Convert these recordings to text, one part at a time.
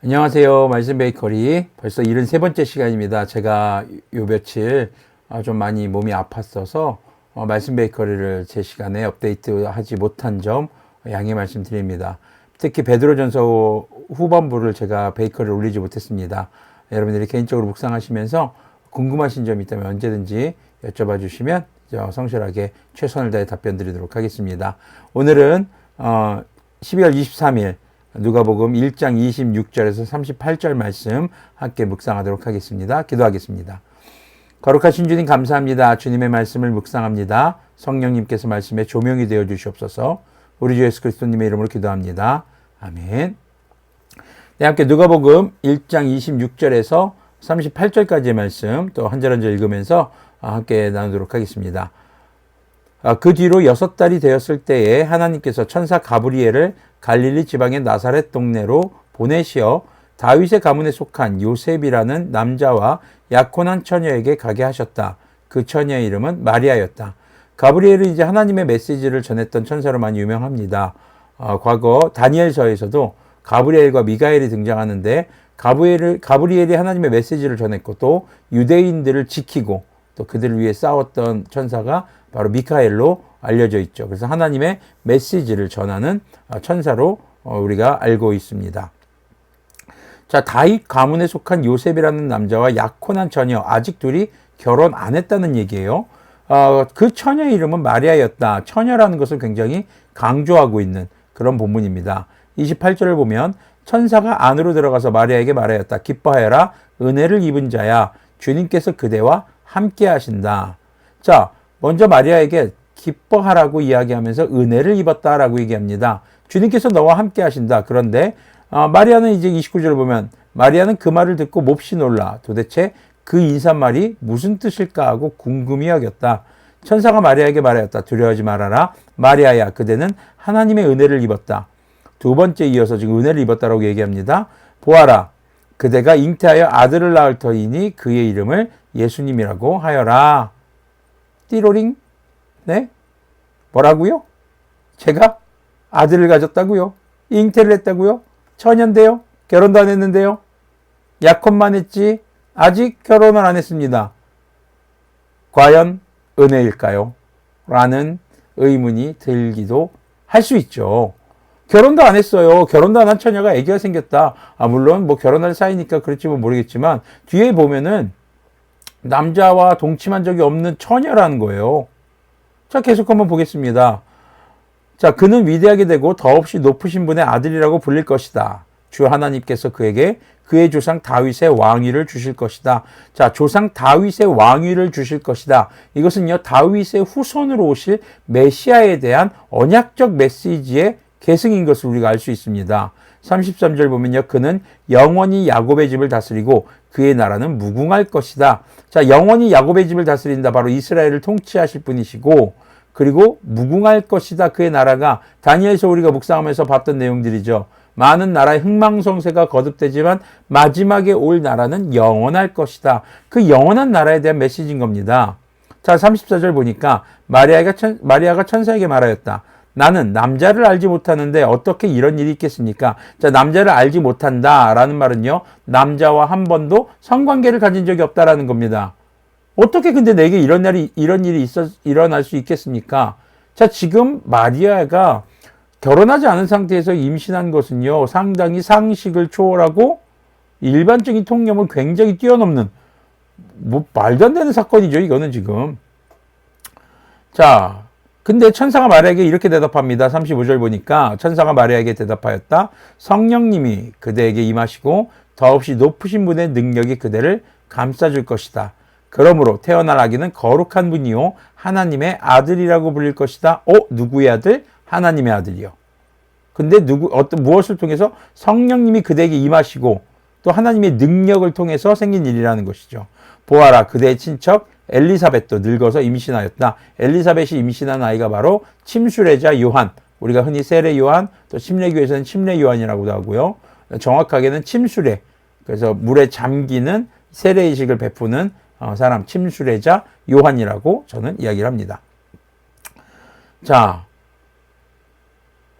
안녕하세요. 말씀 베이커리. 벌써 73번째 시간입니다. 제가 요 며칠 좀 많이 몸이 아팠어서 말씀 베이커리를 제 시간에 업데이트 하지 못한 점 양해 말씀드립니다. 특히 베드로전서 후반부를 제가 베이커리를 올리지 못했습니다. 여러분들이 개인적으로 묵상하시면서 궁금하신 점이 있다면 언제든지 여쭤봐 주시면 성실하게 최선을 다해 답변 드리도록 하겠습니다. 오늘은 12월 23일 누가복음 1장 26절에서 38절 말씀 함께 묵상하도록 하겠습니다. 기도하겠습니다. 거룩하신 주님 감사합니다. 주님의 말씀을 묵상합니다. 성령님께서 말씀에 조명이 되어 주시옵소서. 우리 주 예수 그리스도님의 이름으로 기도합니다. 아멘. 네, 함께 누가복음 1장 26절에서 38절까지의 말씀 또 한 절 한 절 읽으면서 함께 나누도록 하겠습니다. 그 뒤로 6달이 되었을 때에 하나님께서 천사 가브리엘을 갈릴리 지방의 나사렛 동네로 보내시어 다윗의 가문에 속한 요셉이라는 남자와 약혼한 처녀에게 가게 하셨다. 그 처녀의 이름은 마리아였다. 가브리엘은 이제 하나님의 메시지를 전했던 천사로 많이 유명합니다. 과거 다니엘서에서도 가브리엘과 미가엘이 등장하는데 가브리엘이 하나님의 메시지를 전했고 또 유대인들을 지키고 또 그들을 위해 싸웠던 천사가 바로 미카엘로 알려져 있죠. 그래서 하나님의 메시지를 전하는 천사로 우리가 알고 있습니다. 자, 다윗 가문에 속한 요셉이라는 남자와 약혼한 처녀, 아직 둘이 결혼 안 했다는 얘기예요. 그 처녀의 이름은 마리아였다. 처녀라는 것을 굉장히 강조하고 있는 그런 본문입니다. 28절을 보면 천사가 안으로 들어가서 마리아에게 말하였다. 기뻐하여라, 은혜를 입은 자야, 주님께서 그대와 함께 하신다. 자, 먼저 마리아에게 기뻐하라고 이야기하면서 은혜를 입었다라고 얘기합니다. 주님께서 너와 함께 하신다. 그런데 마리아는 이제 29절을 보면 마리아는 그 말을 듣고 몹시 놀라 도대체 그 인사말이 무슨 뜻일까 하고 궁금히 여겼다. 천사가 마리아에게 말하였다. 두려워하지 말아라. 마리아야, 그대는 하나님의 은혜를 입었다. 두 번째 이어서 지금 은혜를 입었다라고 얘기합니다. 보아라, 그대가 잉태하여 아들을 낳을 터이니 그의 이름을 예수님이라고 하여라. 띠로링? 네? 뭐라고요? 제가 아들을 가졌다고요? 잉태를 했다고요? 처녀인데요? 결혼도 안 했는데요? 약혼만 했지 아직 결혼을 안 했습니다. 과연 은혜일까요? 라는 의문이 들기도 할 수 있죠. 결혼도 안 했어요. 결혼도 안 한 처녀가 아기가 생겼다. 물론 뭐 결혼할 사이니까 그렇지 뭐 모르겠지만 뒤에 보면은 남자와 동침한 적이 없는 처녀라는 거예요. 자, 계속 한번 보겠습니다. 자, 그는 위대하게 되고 더없이 높으신 분의 아들이라고 불릴 것이다. 주 하나님께서 그에게 그의 조상 다윗의 왕위를 주실 것이다. 자, 조상 다윗의 왕위를 주실 것이다. 이것은요, 다윗의 후손으로 오실 메시아에 대한 언약적 메시지의 계승인 것을 우리가 알 수 있습니다. 33절 보면요, 그는 영원히 야곱의 집을 다스리고 그의 나라는 무궁할 것이다. 자, 영원히 야곱의 집을 다스린다. 바로 이스라엘을 통치하실 분이시고, 그리고 무궁할 것이다. 그의 나라가 다니엘서 우리가 묵상하면서 봤던 내용들이죠. 많은 나라의 흥망성쇠가 거듭되지만 마지막에 올 나라는 영원할 것이다. 그 영원한 나라에 대한 메시지인 겁니다. 자, 34절 보니까 마리아가 천사에게 말하였다. 나는 남자를 알지 못하는데 어떻게 이런 일이 있겠습니까? 자, 남자를 알지 못한다라는 말은요, 남자와 한 번도 성관계를 가진 적이 없다라는 겁니다. 어떻게 근데 내게 이런 일이 일어날 수 있겠습니까? 자, 지금 마리아가 결혼하지 않은 상태에서 임신한 것은요, 상당히 상식을 초월하고 일반적인 통념을 굉장히 뛰어넘는 뭐 말도 안 되는 사건이죠, 이거는 지금. 자, 근데 천사가 마리아에게 이렇게 대답합니다. 35절 보니까 천사가 마리아에게 대답하였다. 성령님이 그대에게 임하시고 더없이 높으신 분의 능력이 그대를 감싸줄 것이다. 그러므로 태어날 아기는 거룩한 분이요 하나님의 아들이라고 불릴 것이다. 누구의 아들? 하나님의 아들이요. 근데 무엇을 통해서? 성령님이 그대에게 임하시고 또 하나님의 능력을 통해서 생긴 일이라는 것이죠. 보아라, 그대의 친척 엘리사벳도 늙어서 임신하였다. 엘리사벳이 임신한 아이가 바로 침수례자 요한, 우리가 흔히 세례 요한, 또 침례교에서는 침례 요한이라고도 하고요. 정확하게는 침수례, 그래서 물에 잠기는 세례의식을 베푸는 사람, 침수례자 요한이라고 저는 이야기를 합니다. 자,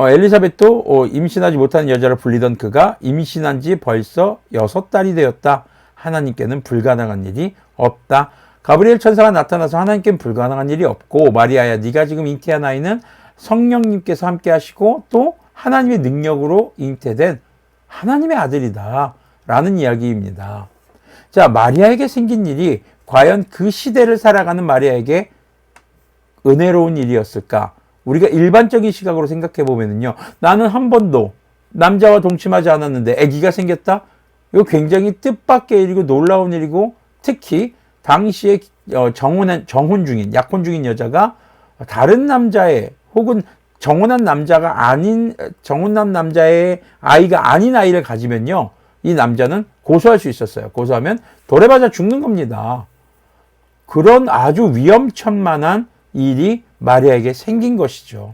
엘리사벳도 임신하지 못하는 여자로 불리던 그가 임신한 지 벌써 6달이 되었다. 하나님께는 불가능한 일이 없다. 가브리엘 천사가 나타나서 하나님께는 불가능한 일이 없고, 마리아야 네가 지금 잉태한 아이는 성령님께서 함께 하시고 또 하나님의 능력으로 잉태된 하나님의 아들이다 라는 이야기입니다. 자, 마리아에게 생긴 일이 과연 그 시대를 살아가는 마리아에게 은혜로운 일이었을까? 우리가 일반적인 시각으로 생각해 보면요, 나는 한 번도 남자와 동침하지 않았는데 아기가 생겼다? 이거 굉장히 뜻밖의 일이고 놀라운 일이고, 특히 당시에 정혼 중인, 약혼 중인 여자가 다른 남자의, 혹은 정혼한 남자의 아이가 아닌 아이를 가지면요, 이 남자는 고소할 수 있었어요. 고소하면 돌에 맞아 죽는 겁니다. 그런 아주 위험천만한 일이 마리아에게 생긴 것이죠.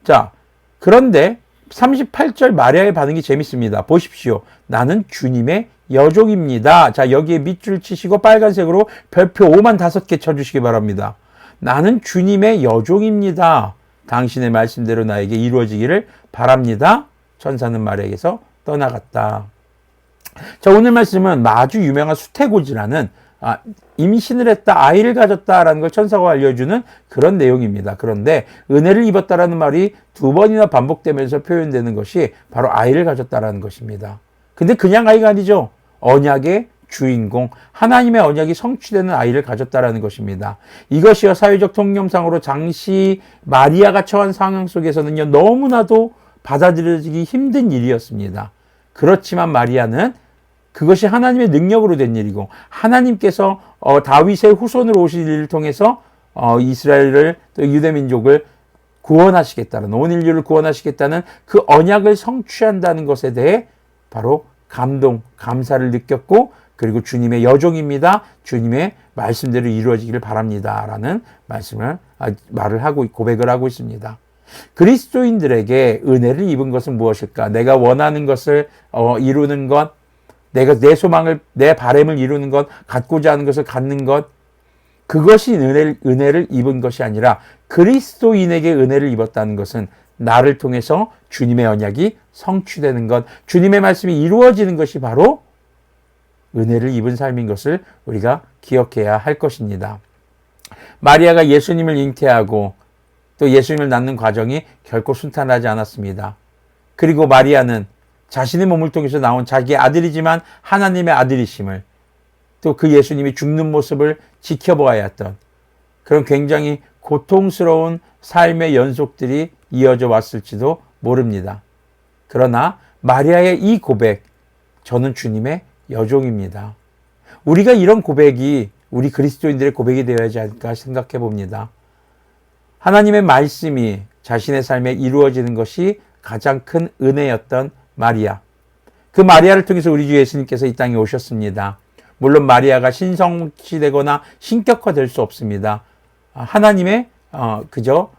자, 그런데 38절 마리아의 반응이 재밌습니다. 보십시오. 나는 주님의 여종입니다. 자, 여기에 밑줄 치시고 빨간색으로 별표 5만 5개 쳐주시기 바랍니다. 나는 주님의 여종입니다. 당신의 말씀대로 나에게 이루어지기를 바랍니다. 천사는 마리아에게서 떠나갔다. 자, 오늘 말씀은 아주 유명한 수태고지라는 임신을 했다, 아이를 가졌다라는 걸 천사가 알려주는 그런 내용입니다. 그런데 은혜를 입었다라는 말이 2번이나 반복되면서 표현되는 것이 바로 아이를 가졌다라는 것입니다. 근데 그냥 아이가 아니죠. 언약의 주인공, 하나님의 언약이 성취되는 아이를 가졌다라는 것입니다. 이것이요, 사회적 통념상으로 당시 마리아가 처한 상황 속에서는요, 너무나도 받아들여지기 힘든 일이었습니다. 그렇지만 마리아는 그것이 하나님의 능력으로 된 일이고, 하나님께서 다윗의 후손으로 오실 일을 통해서 이스라엘을, 또 유대민족을 구원하시겠다는, 온 인류를 구원하시겠다는 그 언약을 성취한다는 것에 대해 바로 감동, 감사를 느꼈고, 그리고 주님의 여종입니다, 주님의 말씀대로 이루어지기를 바랍니다 라는 말을 하고, 고백을 하고 있습니다. 그리스도인들에게 은혜를 입은 것은 무엇일까? 내가 원하는 것을 이루는 것, 내가 내 소망을, 내 바람을 이루는 것, 갖고자 하는 것을 갖는 것, 그것이 은혜를 입은 것이 아니라 그리스도인에게 은혜를 입었다는 것은 나를 통해서 주님의 언약이 성취되는 것, 주님의 말씀이 이루어지는 것이 바로 은혜를 입은 삶인 것을 우리가 기억해야 할 것입니다. 마리아가 예수님을 잉태하고 또 예수님을 낳는 과정이 결코 순탄하지 않았습니다. 그리고 마리아는 자신의 몸을 통해서 나온 자기의 아들이지만 하나님의 아들이심을, 또 그 예수님이 죽는 모습을 지켜보아야 했던 그런 굉장히 고통스러운 삶의 연속들이 이어져 왔을지도 모릅니다. 그러나 마리아의 이 고백, 저는 주님의 여종입니다. 우리가 이런 고백이 우리 그리스도인들의 고백이 되어야지 않을까 생각해 봅니다. 하나님의 말씀이 자신의 삶에 이루어지는 것이 가장 큰 은혜였던 마리아. 그 마리아를 통해서 우리 주 예수님께서 이 땅에 오셨습니다. 물론 마리아가 신성시되거나 신격화될 수 없습니다. 하나님의 그저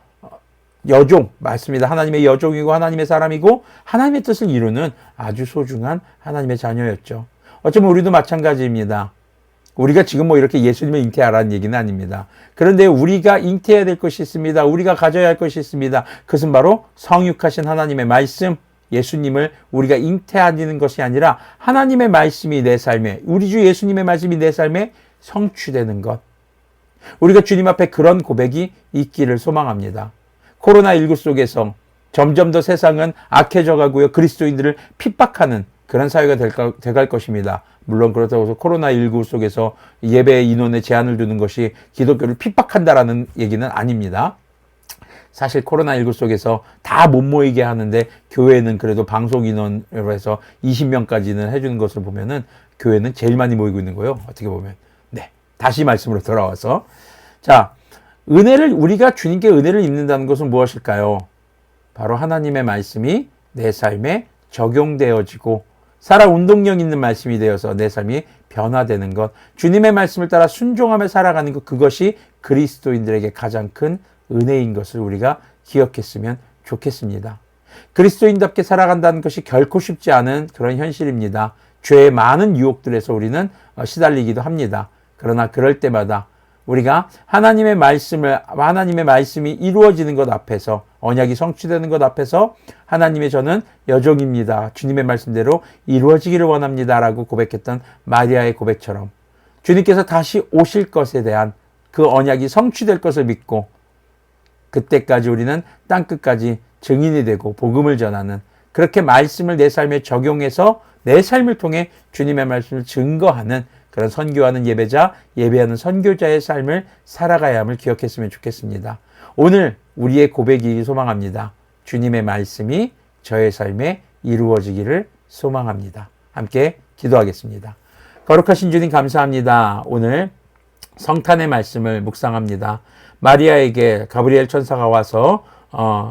여종 맞습니다. 하나님의 여종이고 하나님의 사람이고 하나님의 뜻을 이루는 아주 소중한 하나님의 자녀였죠. 어쩌면 우리도 마찬가지입니다. 우리가 지금 뭐 이렇게 예수님을 잉태하라는 얘기는 아닙니다. 그런데 우리가 잉태해야 될 것이 있습니다. 우리가 가져야 할 것이 있습니다. 그것은 바로 성육하신 하나님의 말씀, 예수님을 우리가 잉태하는 것이 아니라 하나님의 말씀이 내 삶에, 우리 주 예수님의 말씀이 내 삶에 성취되는 것. 우리가 주님 앞에 그런 고백이 있기를 소망합니다. 코로나19 속에서 점점 더 세상은 악해져 가고요. 그리스도인들을 핍박하는 그런 사회가 돼갈 것입니다. 물론 그렇다고 해서 코로나19 속에서 예배 인원에 제한을 두는 것이 기독교를 핍박한다라는 얘기는 아닙니다. 사실 코로나19 속에서 다 못 모이게 하는데 교회는 그래도 방송 인원으로 해서 20명까지는 해주는 것을 보면은 교회는 제일 많이 모이고 있는 거예요. 어떻게 보면. 네. 다시 말씀으로 돌아와서. 자, 우리가 주님께 은혜를 입는다는 것은 무엇일까요? 바로 하나님의 말씀이 내 삶에 적용되어지고 살아 운동력 있는 말씀이 되어서 내 삶이 변화되는 것, 주님의 말씀을 따라 순종하며 살아가는 것, 그것이 그리스도인들에게 가장 큰 은혜인 것을 우리가 기억했으면 좋겠습니다. 그리스도인답게 살아간다는 것이 결코 쉽지 않은 그런 현실입니다. 죄의 많은 유혹들에서 우리는 시달리기도 합니다. 그러나 그럴 때마다 우리가 하나님의 말씀이 이루어지는 것 앞에서, 언약이 성취되는 것 앞에서 하나님의 저는 여종입니다, 주님의 말씀대로 이루어지기를 원합니다 라고 고백했던 마리아의 고백처럼 주님께서 다시 오실 것에 대한 그 언약이 성취될 것을 믿고 그때까지 우리는 땅끝까지 증인이 되고 복음을 전하는, 그렇게 말씀을 내 삶에 적용해서 내 삶을 통해 주님의 말씀을 증거하는 그런 선교하는 예배자, 예배하는 선교자의 삶을 살아가야 함을 기억했으면 좋겠습니다. 오늘 우리의 고백이길 소망합니다. 주님의 말씀이 저의 삶에 이루어지기를 소망합니다. 함께 기도하겠습니다. 거룩하신 주님 감사합니다. 오늘 성탄의 말씀을 묵상합니다. 마리아에게 가브리엘 천사가 와서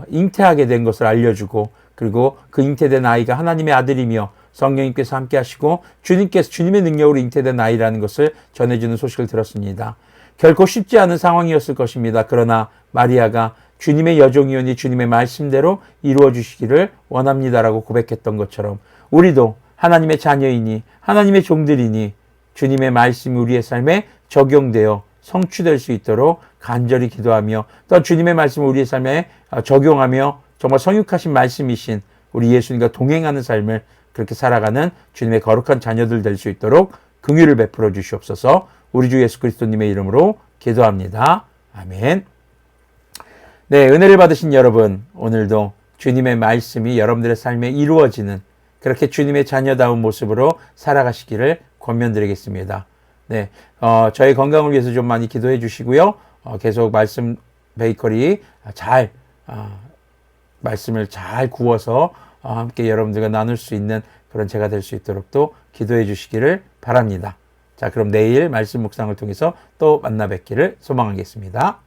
잉태하게 된 것을 알려주고, 그리고 그 잉태된 아이가 하나님의 아들이며 성령님께서 함께 하시고 주님께서 주님의 능력으로 잉태된 아이라는 것을 전해주는 소식을 들었습니다. 결코 쉽지 않은 상황이었을 것입니다. 그러나 마리아가 주님의 여종이오니 주님의 말씀대로 이루어 주시기를 원합니다라고 고백했던 것처럼 우리도 하나님의 자녀이니 하나님의 종들이니 주님의 말씀이 우리의 삶에 적용되어 성취될 수 있도록 간절히 기도하며, 또 주님의 말씀을 우리의 삶에 적용하며 정말 성육하신 말씀이신 우리 예수님과 동행하는 삶을 그렇게 살아가는 주님의 거룩한 자녀들 될 수 있도록 긍휼을 베풀어 주시옵소서. 우리 주 예수 그리스도님의 이름으로 기도합니다. 아멘. 네, 은혜를 받으신 여러분, 오늘도 주님의 말씀이 여러분들의 삶에 이루어지는 그렇게 주님의 자녀다운 모습으로 살아가시기를 권면드리겠습니다. 네, 저의 건강을 위해서 좀 많이 기도해 주시고요. 계속 말씀 베이커리 잘 말씀을 잘 구워서 함께 여러분들과 나눌 수 있는 그런 제가 될 수 있도록 또 기도해 주시기를 바랍니다. 자, 그럼 내일 말씀 묵상을 통해서 또 만나 뵙기를 소망하겠습니다.